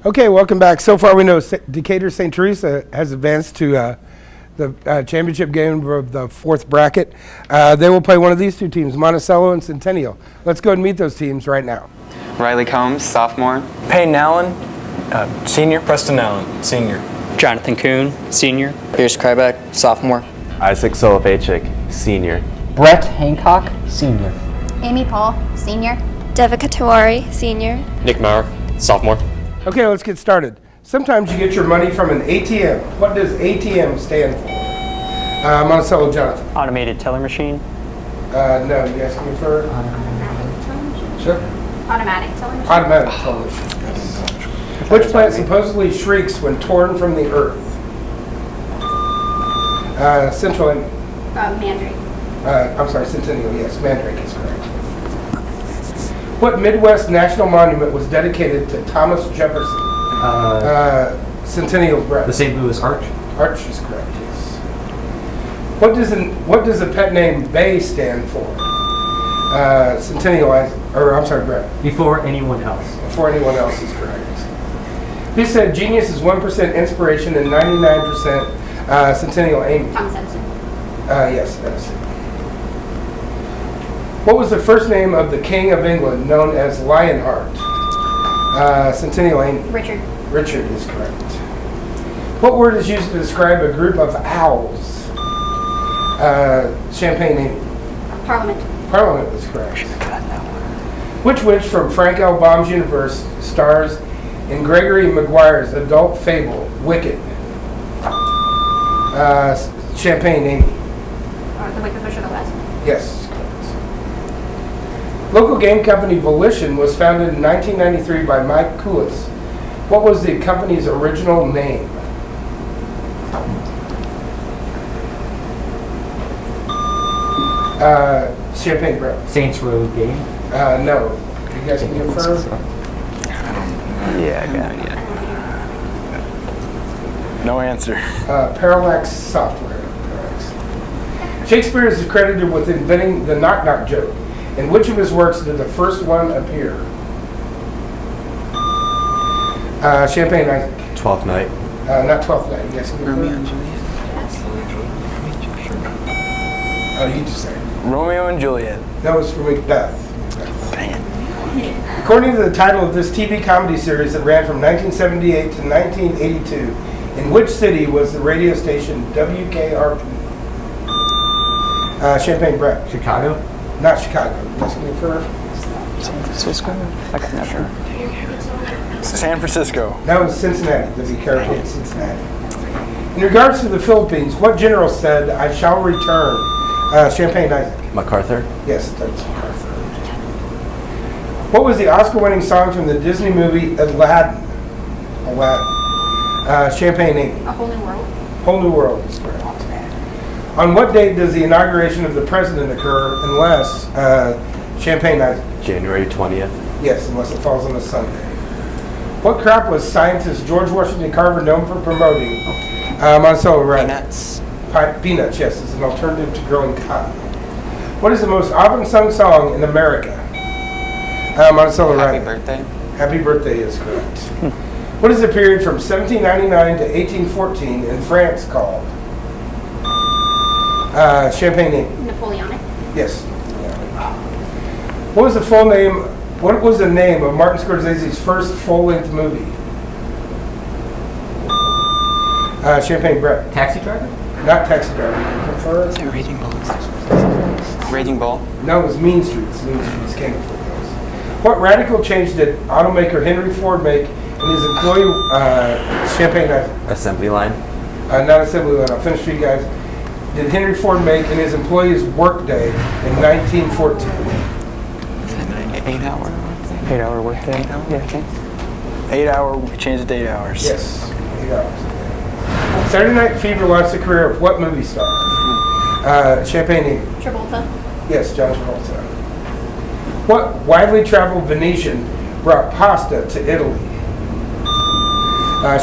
Okay, welcome back. So far we know Decatur St. Teresa has advanced to the championship game of the fourth bracket. They will play one of these two teams, Monticello and Centennial. Let's go and meet those teams right now. Riley Combs, sophomore. Peyton Allen, senior. Preston Allen, senior. Jonathan Kuhn, senior. Pierce Krybeck, sophomore. Isaac Solovechik, senior. Brett Hancock, senior. Amy Paul, senior. Devika Tiwari, senior. Nick Maurer, sophomore. Okay, let's get started. Sometimes you get your money from an ATM. What does ATM stand for? Monticello, Jonathan. Automated teller machine. No, you asking me for? Automatic television. Sure. Automatic television. Automatic television. Which plant supposedly shrieks when torn from the earth? Central. Mandrake. I'm sorry, Centennial. Yes, Mandrake is correct. What Midwest national monument was dedicated to Thomas Jefferson? Centennial, Brett. The St. Louis Arch. Arch is correct, yes. What does the pet name Bay stand for? Centennial, Brett. Before anyone else. Before anyone else is correct. Who said genius is 1% inspiration and 99% Centennial Amy? Thomas Edison. Yes, Edison. What was the first name of the King of England known as Lionheart? Centennial Amy. Richard. Richard is correct. What word is used to describe a group of owls? Champaign Amy. Parliament. Parliament is correct. Which witch from Frank L. Baum's universe stars in Gregory Maguire's adult fable, Wicked? Champaign Amy. The Wicked Witch of the West. Yes. Local game company Volition was founded in 1993 by Mike Koulis. What was the company's original name? Champaign, Brett. Saints Row Game. No. You guys can confirm? Yeah, I got it. No answer. Parallax Software. Correct. Shakespeare is credited with inventing the knock-knock joke. In which of his works did the first one appear? Champaign, Isaac. Twelfth Night. Not Twelfth Night. You guys can confirm? Romeo and Juliet. Oh, you just said it. Romeo and Juliet. That was for Macbeth. According to the title of this TV comedy series that ran from 1978 to 1982, in which city was the radio station WKRP? Champaign, Brett. Chicago. Not Chicago. Let's go first. San Francisco? I'm not sure. San Francisco. That was Cincinnati. WKRP, Cincinnati. In regards to the Philippines, what general said, "I shall return"? Champaign, Isaac. MacArthur. Yes, that's MacArthur. What was the Oscar-winning song from the Disney movie Aladdin? Champaign, Amy. A Whole New World. Whole New World is correct. On what date does the inauguration of the president occur unless, Champaign, Isaac? January 20th. Yes, unless it falls on a Sunday. What crop was scientist George Washington Carver known for promoting? Monticello, right? Peanuts. Peanuts, yes, is an alternative to growing cotton. What is the most often sung song in America? Monticello, right? Happy birthday. Happy Birthday is correct. What is the period from 1799 to 1814 in France called? Champaign Amy. Napoleonic. Yes. What was the full name? What was the name of Martin Scorsese's first full-length movie? Champagne, Brett. Taxi Driver. Not Taxi Driver. You prefer? Is that Raging Bull? Raging Bull? No, it was Mean Streets. Mean Streets came before those. What radical change did automaker Henry Ford make in his employee Champagne? Assembly line. Not assembly line. I'll finish for you guys. Did Henry Ford make in his employee's workday in 1914? 8 hour. 8 hour workday. Yeah. 8 hour. We changed it to 8 hours. Yes, 8 hours. Saturday Night Fever launched the career of what movie star? Champagne. Travolta. Yes, John Travolta. What widely traveled Venetian brought pasta to Italy?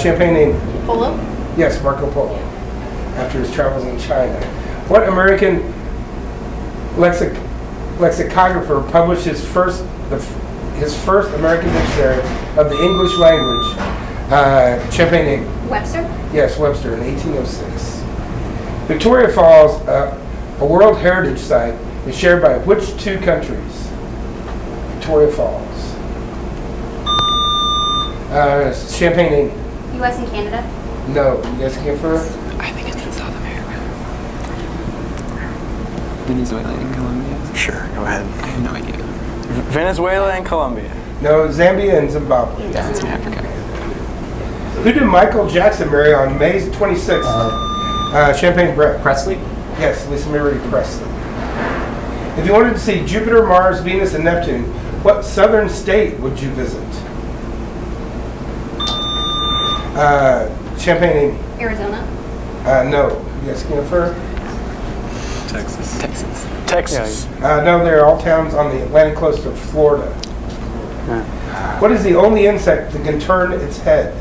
Champagne. Polo. Yes, Marco Polo. After his travels in China. What American lexicographer published his first American dictionary of the English language Champaign name. Webster. Yes, Webster in 1806. Victoria Falls, a World Heritage Site, is shared by which two countries? Victoria Falls. Champaign name. U.S. and Canada. No, you guys can get first? I think it's in South America. Venezuela and Colombia. Sure, go ahead. I have no idea. Venezuela and Colombia. No, Zambia and Zimbabwe. That's in Africa. Who did Michael Jackson marry on May 26th? Champagne Brett. Presley? Yes, Lisa Marie Presley. If you wanted to see Jupiter, Mars, Venus, and Neptune, what southern state would you visit? Champagne. Arizona. No. You guys can infer? Texas. Texas. Texas. No, they're all towns on the Atlantic coast of Florida. What is the only insect that can turn its head?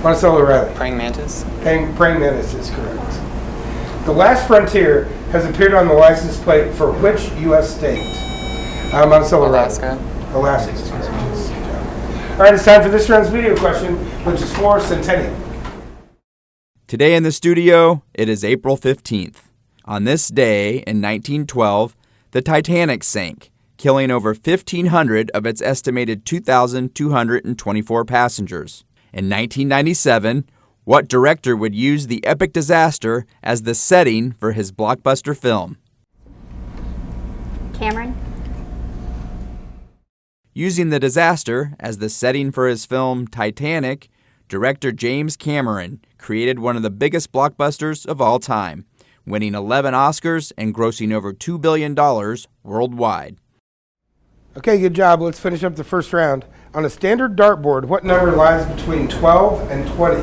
Monticello Riley. Praying mantis. Praying mantis is correct. The Last Frontier has appeared on the license plate for which U.S. state? Monticello Riley. Alaska. Alaska is correct. Yes, good job. All right, it's time for this round's video question, which is for Centennial. Today in the studio, it is April 15th. On this day in 1912, the Titanic sank, killing over 1,500 of its estimated 2,224 passengers. In 1997, what director would use the epic disaster as the setting for his blockbuster film? Cameron. Using the disaster as the setting for his film Titanic, director James Cameron created one of the biggest blockbusters of all time, winning 11 Oscars and grossing over $2 billion worldwide. Okay, good job. Let's finish up the first round. On a standard dartboard, what number lies between 12 and 20?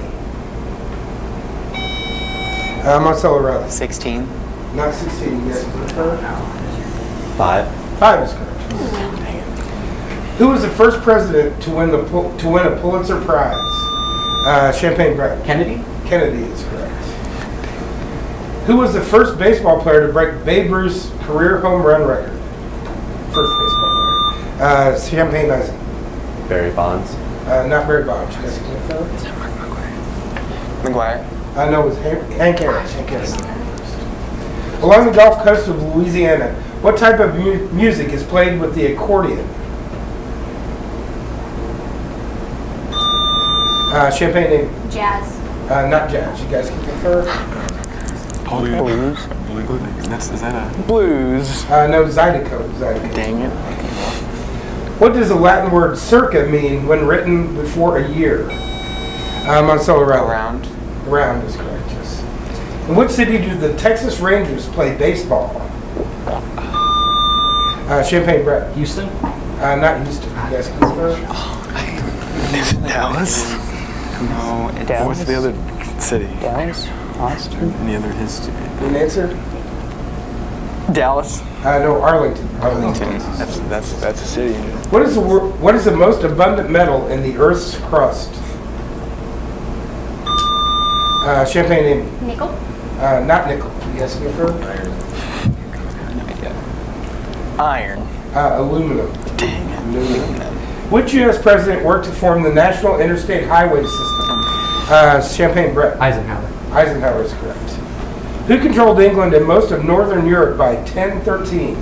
Monticello Riley. 16. Not 16, yes. 5. 5 is correct. Who was the first president to win a Pulitzer Prize? Champagne Brett. Kennedy? Kennedy is correct. Who was the first baseball player to break Babe Ruth's career home run record? First baseball player. Champagne Isaac. Barry Bonds. Not Barry Bonds. You guys can fill it? Is that Mark McGuire? No, it was Hank Aaron. Hank Aaron. Along the Gulf Coast of Louisiana, what type of music is played with the accordion? Champagne name. Jazz. Not jazz. You guys can confer? Blues. Is that a... Blues. No, Zydeco. Dang it. What does the Latin word circa mean when written before a year? Monticello Riley. Around. Around is correct, yes. In which city do the Texas Rangers play baseball? Champagne Brett. Houston? Not Houston. You guys can confer? Is it Dallas? No, it's Dallas? What's the other city? Dallas? Austin? Any other history? An answer? Dallas. No, Arlington. Arlington. That's a city. What is the most abundant metal in the Earth's crust? Champagne name. Nickel. Not nickel. You guys can confer? no idea. Iron. Aluminum. Dang it. Aluminum. Which U.S. president worked to form the National Interstate Highway System? Champagne Brett. Eisenhower. Eisenhower is correct. Who controlled England and most of Northern Europe by 1013?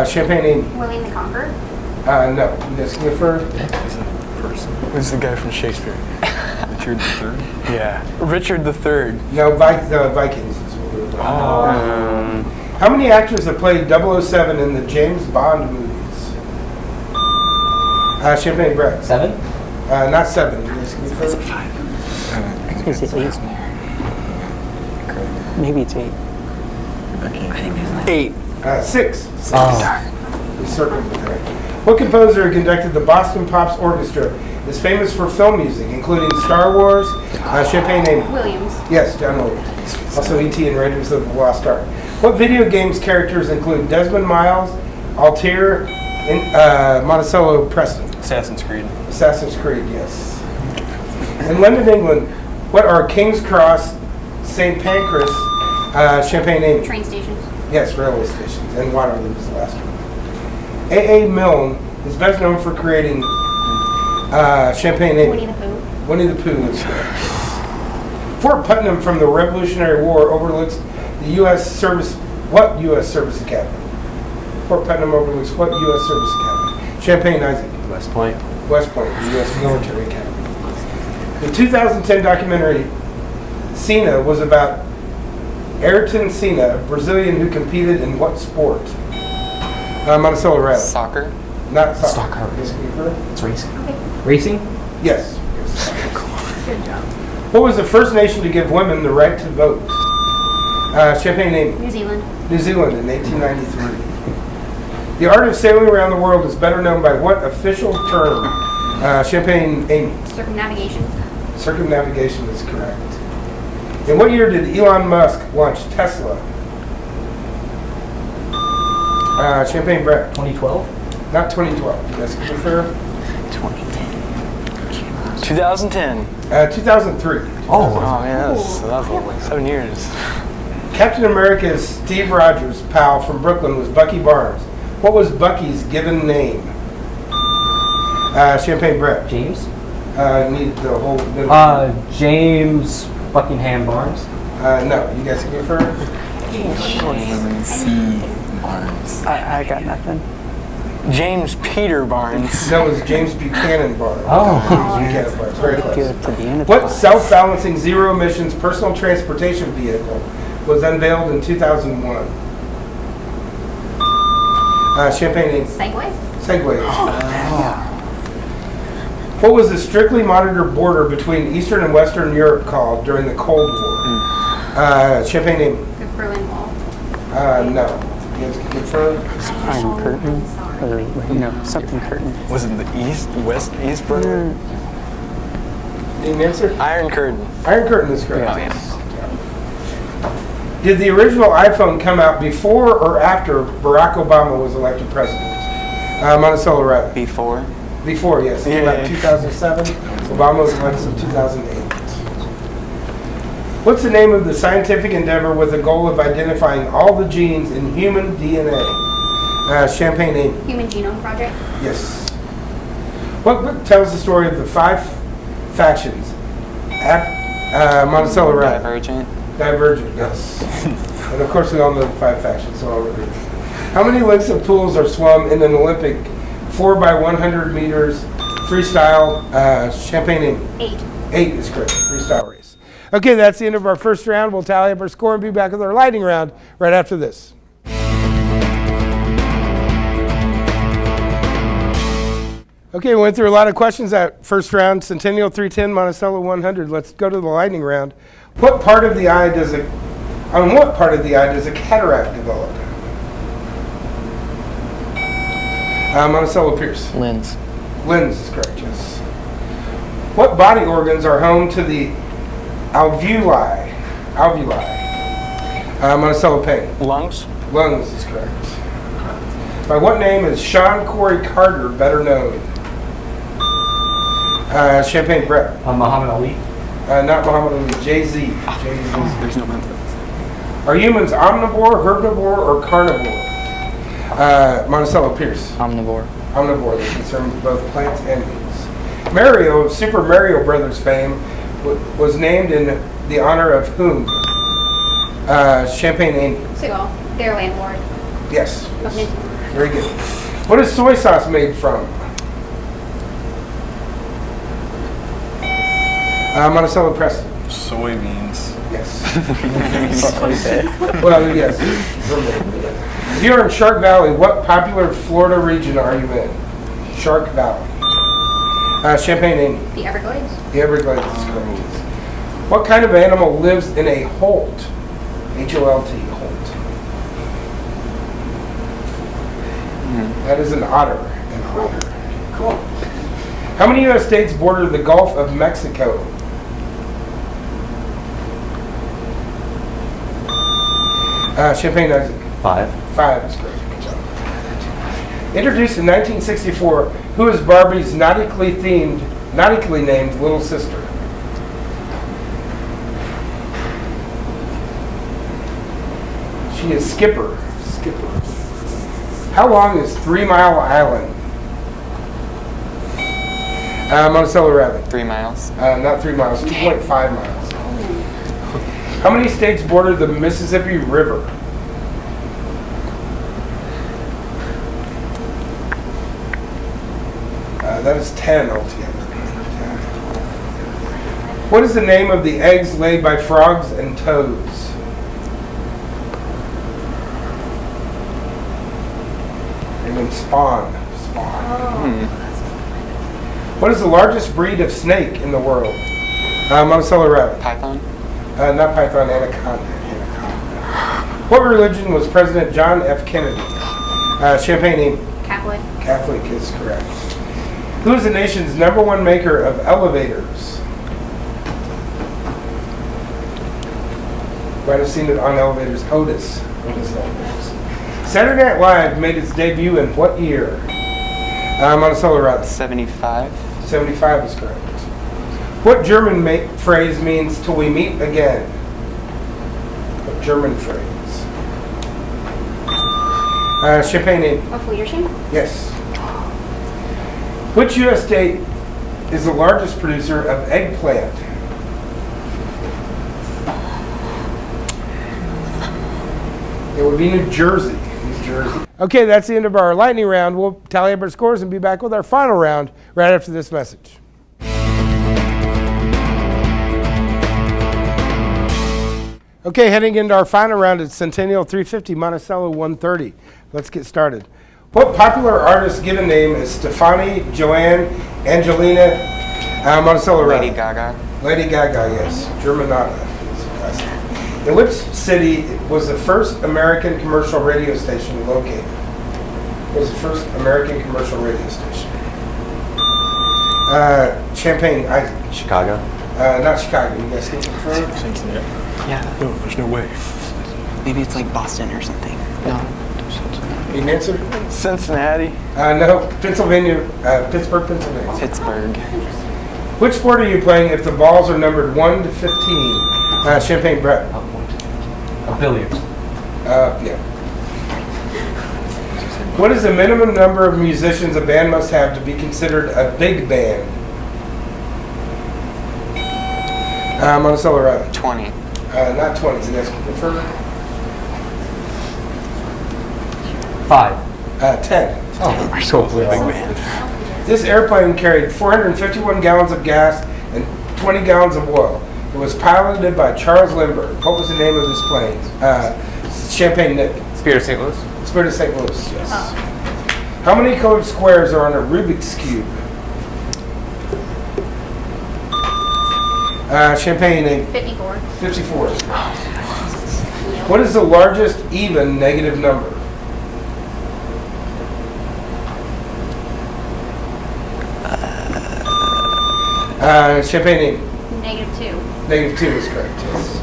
Champagne name. William the Conqueror. No. You guys can confer? Who's the guy from Shakespeare? Richard III? Yeah. Richard III. No, the Vikings is what we were talking about. How many actors have played 007 in the James Bond movies? Champagne Brett. 7? Not 7. You guys can confer? Is it 8? Maybe it's 8. I think there's like 8. 6. Oh. We circled it there. What composer conducted the Boston Pops Orchestra is famous for film music, including Star Wars, Champagne name? Williams. Yes, John Williams. Also E.T. and Raiders of the Lost Ark. What video games characters include Desmond Miles, Altair, and Monticello Preston? Assassin's Creed. Assassin's Creed, yes. In London, England, what are King's Cross, St. Pancras, Champagne name? Train stations. Yes, railway stations, and Waterloo was the last one. A.A. Milne is best known for creating Champaign Winnie Amy. the Pooh. Winnie the Pooh is correct. Fort Putnam from the Revolutionary War overlooks the U.S. Service. What U.S. Service Academy? Fort Putnam overlooks what U.S. Service Academy? Champaign, Isaac. West Point. West Point, the U.S. Military Academy. The 2010 documentary Senna was about Ayrton Senna, Brazilian who competed in what sport? Monticello Red. Soccer. Not soccer. Soccer. It's racing. Okay. Racing? Yes. Good job. What was the first nation to give women the right to vote? Champaign name. New Zealand. New Zealand in 1893. The art of sailing around the world is better known by what official term? Champagne Amy. Circumnavigation. Circumnavigation is correct. In what year did Elon Musk launch Tesla? Champagne Brett. 2012? Not 2012. That's prefer. 2010. 2003. Oh man, that was like 7 years. Captain America's Steve Rogers' pal from Brooklyn was Bucky Barnes. What was Bucky's given name? Champagne Brett. James? Need the whole. James Buckingham Barnes. No, you guys can prefer. James C. Barnes. I got nothing. James Peter Barnes. That was James Buchanan Barnes. Oh. Buchanan Barnes. Very close. Good to the end. What self-balancing zero-emissions personal transportation vehicle was unveiled in 2001? Champagne Segway. Segway. What was the strictly monitored border between Eastern and Western Europe called during the Cold War? Champagne The Berlin Wall. no. You guys can confirm? Iron Curtain. Or, no, something curtain. Was it the East Berlin? Any answer? Iron Curtain. Iron Curtain is correct. Oh, yeah. Did the original iPhone come out before or after Barack Obama was elected president? Monticello Red. Before. Before, yes. It came out in 2007. Obama was elected in 2008. What's the name of the scientific endeavor with the goal of identifying all the genes in human DNA? Champagne Amy. Human Genome Project. Yes. What book tells the story of the 5 factions at Monticello Red? Divergent. Divergent, yes. And of course we all know the 5 factions, so I'll repeat. How many lengths of pools are swum in an Olympic 4x100 meters freestyle Champagne Amy? 8. 8 is correct, freestyle race. Okay, that's the end of our first round. We'll tally up our score and be back with our lightning round right after this. Okay, we went through a lot of questions that first round. Centennial 310, Monticello 100. Let's go to the lightning round. On what part of the eye does a cataract develop? Monticello Pierce. Lens. Lens is correct, yes. What body organs are home to the alveoli? Monticello Payne. Lungs. Lungs is correct. By what name is Sean Corey Carter better known? Champagne Brett. Muhammad Ali. Not Muhammad Ali. Jay-Z. There's no mental. Are humans omnivore, herbivore, or carnivore? Monticello Pierce. Omnivore. Omnivore. They consume both plants and meats. Mario of Super Mario Brothers fame was named in the honor of whom? Champagne Amy. Seagull. Their landlord. Yes. Okay. Very good. What is soy sauce made from? Monticello Preston. Soybeans. Yes. Well, yes. If you're in Shark Valley, what popular Florida region are you in? Shark Valley. Champagne Amy. The Everglades. The Everglades is correct. What kind of animal lives in a holt? Holt. That is an otter. Cool. How many U.S. states border the Gulf of Mexico? Champagne Isaac. 5. 5 is correct. Good job. Introduced in 1964, who is Barbie's nautically named little sister? She is skipper. Skipper. How long is 3 Mile Island? Monticello Rabbit. 3 miles. Not 3 miles, 2.5 miles. How many states border the Mississippi River? That is 10 altogether. What is the name of the eggs laid by frogs and toads? They mean spawn. Spawn. What is the largest breed of snake in the world? Monticello Rabbit. Python. Not python, anaconda. Anaconda. What religion was President John F. Kennedy? Champaign. Catholic. Catholic is correct. Who is the nation's #1 maker of elevators? Might have seen it on elevators. Otis. Otis Elevators. Saturday Night Live made its debut in what year? Monticello Rabbit. 75. 75 is correct. What German phrase means till we meet again? What German phrase? Champagne. Hopefully you're Shane. Yes. Which U.S. state is the largest producer of eggplant? It would be New Jersey. New Jersey. Okay, that's the end of our lightning round. We'll tally up our scores and be back with our final round right after this message. Okay, heading into our final round at Centennial 350, Monticello 130. Let's get started. What popular artist given name is Stefani Joanne Angelina Monticello? Lady Gaga. Lady Gaga, yes. Germanata. In which city was the first American commercial radio station located? Was the first American commercial radio station? Champaign. Chicago. Not Chicago. You guys can confirm? Cincinnati. Yeah. No, there's no way. Maybe it's like Boston or something. No. Need an answer? Cincinnati. No. Pennsylvania. Pittsburgh, Pennsylvania. Pittsburgh. Which sport are you playing if the balls are numbered 1 to 15? Champagne, Brett. Billiards. Yeah. What is the minimum number of musicians a band must have to be considered a big band? Monticello Rabbit. 20. Not 20. You guys can confirm? 5. 10. Oh, we're so big man. This airplane carried 451 gallons of gas and 20 gallons of oil. It was piloted by Charles Lindbergh. What was the name of this plane? Champagne, Nick. Spirit of St. Louis. Spirit of St. Louis, yes. How many colored squares are on a Rubik's Cube? Champagne, 54. 54. What is the largest even negative number? Champagne, -2. -2 is correct, yes.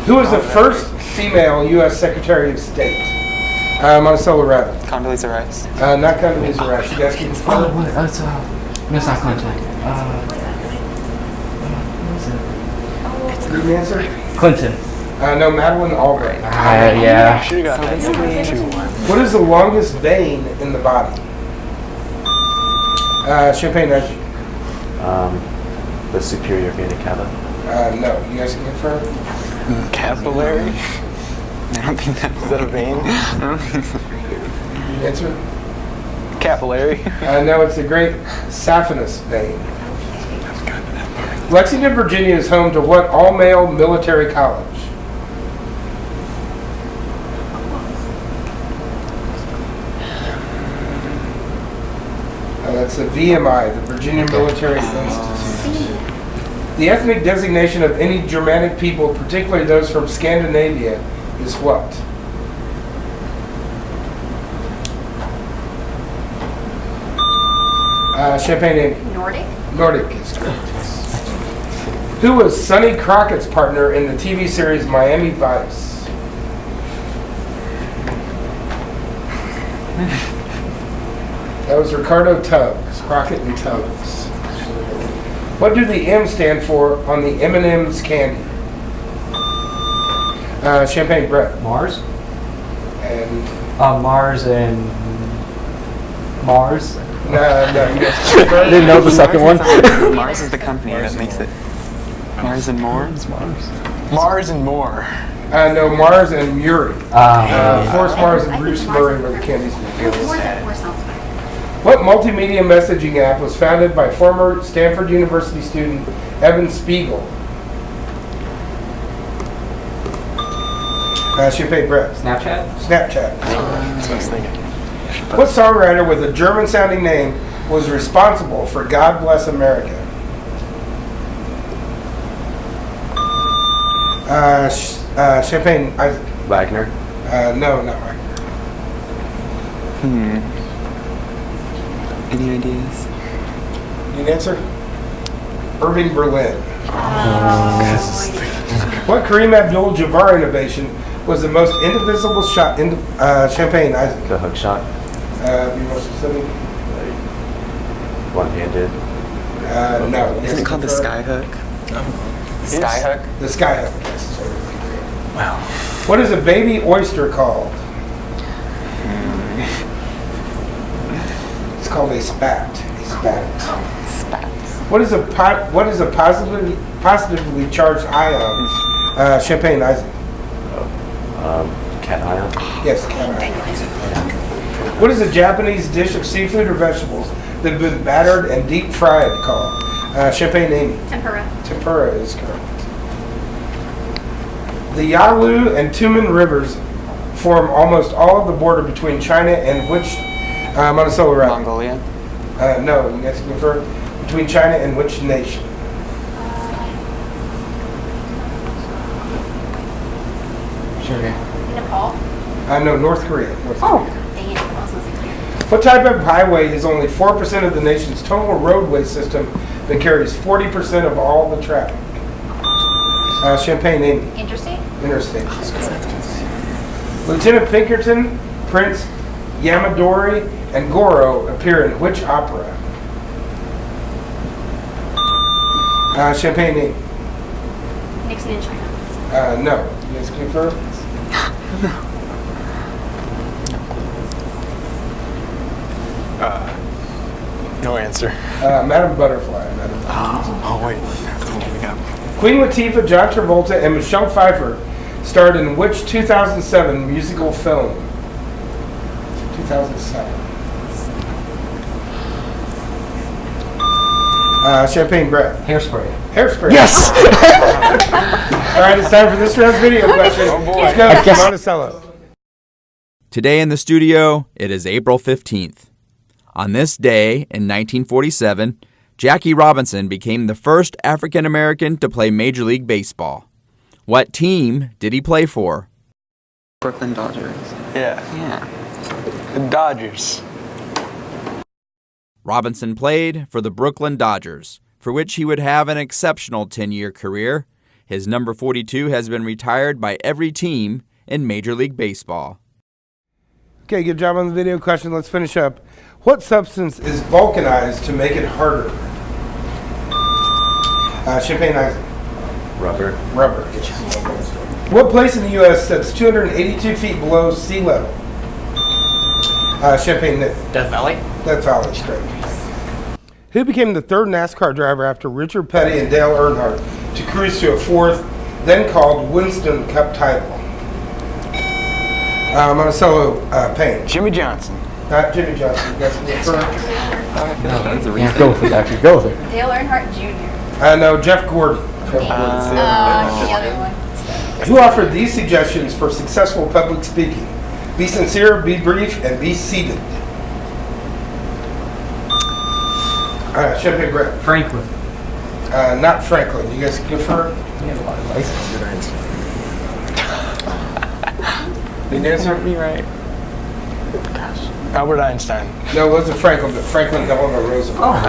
Who was the first female U.S. Secretary of State? Monticello Rabbit. Condoleezza Rice. Not Condoleezza Rice. You guys can confirm? what? That's Miss Clinton. Need an answer? Clinton. No, Madeleine Albright. Yeah. Should have got that. What is the longest vein in the body? Champagne, Reggie. The superior vena cava. No, you guys can confirm? Capillary. I don't think that Is that a vein? Answer? Capillary. No, it's the great saphenous vein. Lexington, Virginia is home to what all-male military college? That's the VMI, the Virginia Military Institute. The ethnic designation of any Germanic people, particularly those from Scandinavia, is what? Champagne. Nordic. Nordic is correct. Who was Sonny Crockett's partner in the TV series Miami Vice? That was Ricardo Tubbs, Crockett and Tubbs. What do the M stand for on the M&M's candy? Champagne, Brett. Mars? And Mars and Mars? no, you guys confirm? Didn't know the second one. Mars is the company that makes it. Mars and more? Mars and more. No, Mars and Muri. Forrest Mars and Bruce Murray were the candies. More than 4 sounds fine. What multimedia messaging app was founded by former Stanford University student Evan Spiegel? Champagne, Brett. Snapchat? Snapchat. That's what I was thinking. What songwriter with a German-sounding name was responsible for God Bless America? Champagne, Isaac. Wagner. No, not Wagner. Any ideas? Need an answer? Irving Berlin. What Kareem Abdul-Jabbar innovation was the most indivisible shot in Champagne, Isaac? The hook shot. Be more specific. One-handed. No. Isn't it called the sky hook? Sky hook? The sky hook. Yes. Wow. What is a baby oyster called? It's called a spat. A spat. Spats. What is a positively charged ion? Champagne, Isaac. Cation. Yes, cation. What is a Japanese dish of seafood or vegetables that have been battered and deep fried called? Champagne, Amy. Tempura. Tempura is correct. The Yalu and Tumen rivers form almost all of the border between China and which Monticello Route? Mongolia? No, you guys can confirm. Between China and which nation? Sure. Nepal. No, North Korea. North Korea. Dang it. I was gonna say clear. What type of highway is only 4% of the nation's total roadway system that carries 40% of all the traffic? Champagne, Amy. Interstate. Interstate. Is correct. Lieutenant Pinkerton, Prince Yamadori, and Goro appear in which opera? Champagne, Amy. Nixon in China. No. You guys confirm? No answer. Madam Butterfly. Oh wait. That's the one we got. Queen Latifah, John Travolta, and Michelle Pfeiffer starred in which 2007 musical film? 2007. Champagne, Brett. Hairspray. Hairspray. Yes! All right, it's time for this round's video question. Let's go. Monticello. Today in the studio, it is April 15th. On this day in 1947, Jackie Robinson became the first African American to play Major League Baseball. What team did he play for? Brooklyn Dodgers. Yeah. Yeah. The Dodgers. Robinson played for the Brooklyn Dodgers, for which he would have an exceptional 10-year career. His number 42 has been retired by every team in Major League Baseball. Okay, good job on the video question. Let's finish up. What substance is vulcanized to make it harder? Champagne, Isaac. Rubber. Rubber. What place in the U.S. sits 282 feet below sea level? Champagne, Nick. Death Valley? Death Valley, is correct. Who became the third NASCAR driver after Richard Petty and Dale Earnhardt to cruise to a fourth, then called Winston Cup title? Monticello, Payne. Jimmy Johnson. Not Jimmy Johnson. That's the first. That's a Yeah, reason. go with it, actually. Go with it. Dale Earnhardt Jr. No, Jeff Gordon. The other one. Who offered these suggestions for successful public speaking? Be sincere, be brief, and be seated. Champagne, Brett. Franklin. Not Franklin. You guys confirm? He has a lot of license. Did you answer? Me right. Albert Einstein. No, it wasn't Franklin, but Franklin Delano Roosevelt. Oh.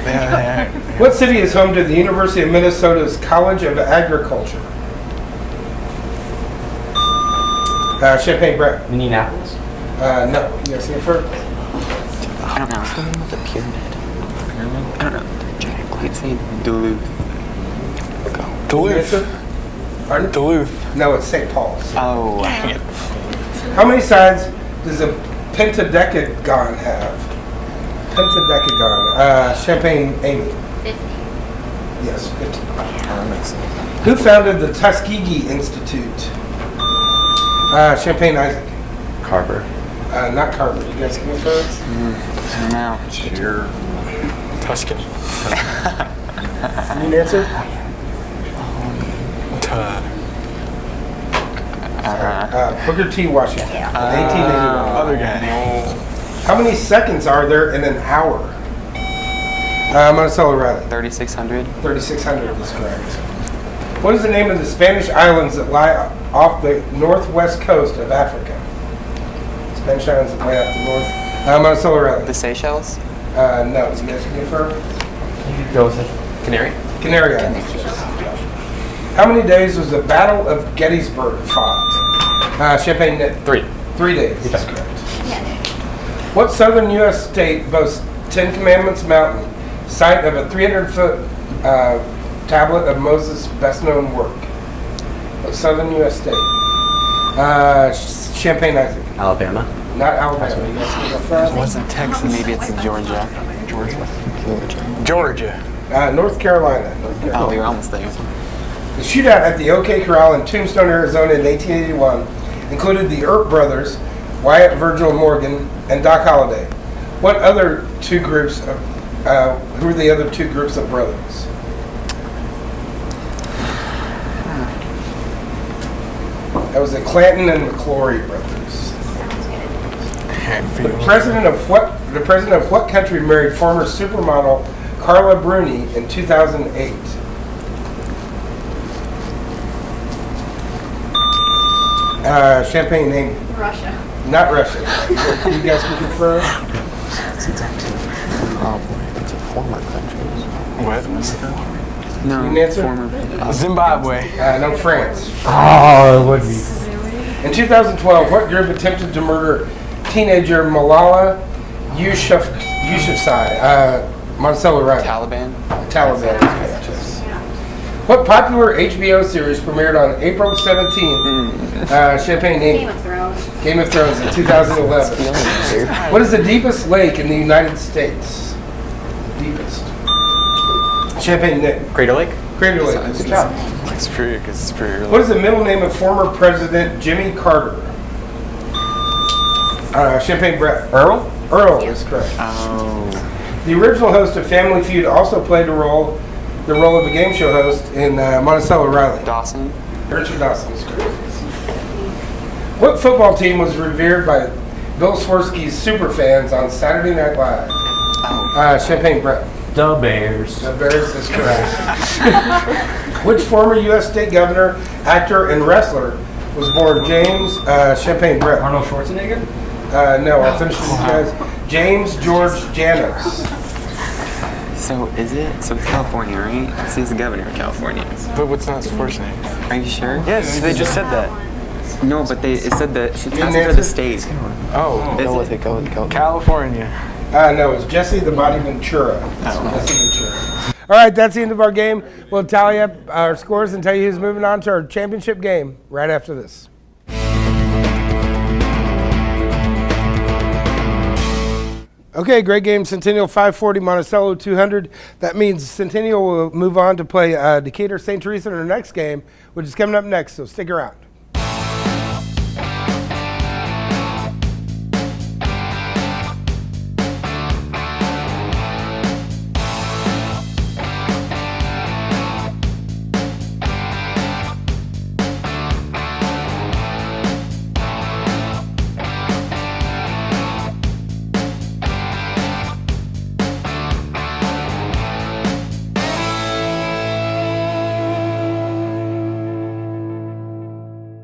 Yeah. What city is home to the University of Minnesota's College of Agriculture? Champagne, Brett. Minneapolis. No. You guys confirm? I don't know. The pyramid. I don't know. I'd say Duluth. Duluth. Answer? Pardon? Duluth. No, it's St. Paul's. Oh, How many sides does a pentadecagon have? Pentadecagon. Champaign, Amy. 50. Yes, 50. That makes sense. Who founded the Tuskegee Institute? Champaign, Isaac. Carver. Not Carver. You guys can go first? I don't know. Cheer. Tuscany. Need an answer? Booker T. Washington. 1881. Other guy. How many seconds are there in an hour? Monticello Riley. 3,600. 3,600 is correct. What is the name of the Spanish islands that lie off the northwest coast of Africa? Spanish islands that lie off the north. Monticello Riley. The Seychelles? No. You guys can confirm? Go with it. Canary? Canary Islands. How many days was the Battle of Gettysburg fought? Champaign, Nick. 3. 3 days. That's correct. Yeah. What southern U.S. state boasts Ten Commandments Mountain, site of a 300-foot tablet of Moses' best-known work? What southern U.S. state? Champaign, Isaac. Alabama. Not Alabama. You guys can go first. Wasn't Texas. Maybe it's Georgia. Georgia. North Carolina. Oh, we were almost there. The shootout at the OK Corral in Tombstone, Arizona in 1881 included the Earp brothers, Wyatt Virgil Morgan, and Doc Holliday. What other two groups of, who were the other two groups of brothers? That was the Clanton and McClory brothers. Sounds good. The president of what country married former supermodel Carla Bruni in 2008? Champagne name. Russia. Not Russia. You guys can confirm? It's a former country. What? No, You can answer? former. Zimbabwe. No, France. Oh, it would be. In 2012, what group attempted to murder teenager Malala Yousafzai? Monticello Riley. Taliban? Taliban. What popular HBO series premiered on April 17th? Champagne Game Amy. of Thrones. Game of Thrones in 2011. What is the deepest lake in the United States? Deepest. Champagne Nick. Crater Lake? Crater Lake. Good job. Superior, because it's superior. What is the middle name of former President Jimmy Carter? Champagne Brett. Earl? Earl is correct. Oh. The original host of Family Feud also played the role of a game show host in Monticello Riley. Dawson? Richard Dawson is correct. What football team was revered by Bill Swirsky's superfans on Saturday Night Live? Oh. Champagne Brett. The Bears. The Bears is correct. Which former U.S. state governor, actor, and wrestler was born James Champagne Brett? Arnold Schwarzenegger? No, I'll finish with you guys. James George Janos. So is it? So it's California, right? So he's the governor of California. But what's not Schwarzenegger? Are you sure? Yes, they just said that. No, but it said that it's Didn't asking for answer? the state. Oh, Is Go it? with it, go with it, go with it. California. No, it's Jesse the Body Ventura. Jesse Ventura. All right, that's the end of our game. We'll tally up our scores and tell you who's moving on to our championship game right after this. Okay, great game. Centennial 540, Monticello 200. That means Centennial will move on to play Decatur St. Teresa in our next game, which is coming up next, so stick around.